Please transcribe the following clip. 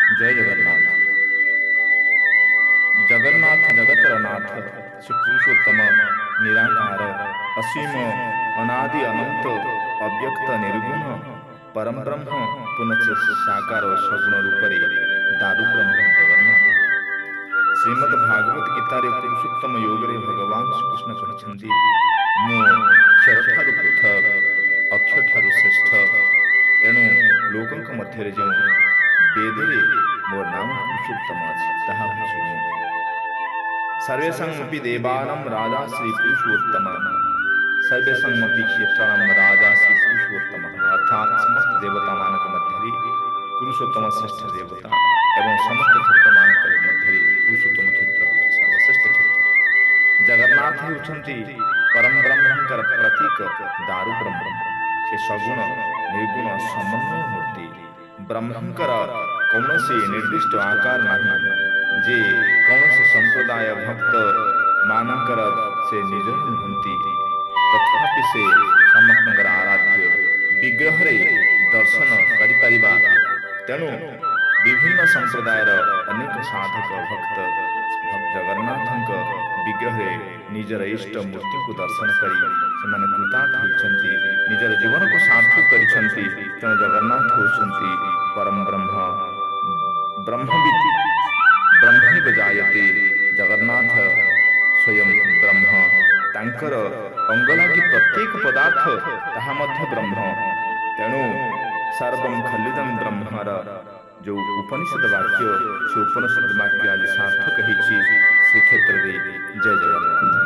जय जगन्नाथ। जगन्नाथ जगतर नाथ श्री पुरुषोत्तम निराकार असीम अनादि अनंत अव्यक्त निर्गुण परम ब्रह्म पुनश्च साकार सगुण रूपरे दारु ब्रह्म जगन्नाथ। श्रीमद् भागवत गीतारे पुरुषोत्तम योगरे भगवान श्रीकृष्ण कहते मो क्षरठारु पृथक अक्षरठारु श्रेष्ठ एणु लोकंक मध्य जो वेदरे मोर नाम पुरुषोत्तम अछि ताहा होछि मो। सर्वेषामपि देवानां राजा श्री पुरुषोत्तम सर्वेषामपि क्षेत्राणां राजा श्री पुरुषोत्तम अर्थात समस्त देवता मानक मध्य पुरुषोत्तम श्रेष्ठ देवता एवं समस्त क्षेत्र मानक मध्य पुरुषोत्तम क्षेत्र होछि सर्वश्रेष्ठ क्षेत्र। जगन्नाथ होछंती परम ब्रह्मंकर प्रतीक दारु ब्रह्म से सगुण निर्गुण समन्वय मूर्ति ब्रह्मंकर कौनसी निर्दिष्ट आकार नहीं जे कौनसी संप्रदाय भक्त मानकर से निज नुहंती तथापि से समस्तंकर आराध्य विग्रह रे दर्शन करिपारिबा। तेणु विभिन्न संप्रदायर अनेक साधक भक्त जगन्नाथ विग्रह निजर इष्ट मूर्ति को दर्शन करी से कृतार्थ होती निजर जीवन को सार्थक करिसेंती। तेणु जगन्नाथ होती परम ब्रह्म ब्रह्मविद ब्रह्मैव जायते जगन्नाथ स्वयं ब्रह्म तांकर अंग लागि प्रत्येक पदार्थ ताहा मध्य ब्रह्म। तेणु सर्वं खलिदं ब्रह्मर जो उपनिषद वाक्य से उपनिषद वाक्य आज सार्थक होती श्री क्षेत्र जय जगन्नाथ।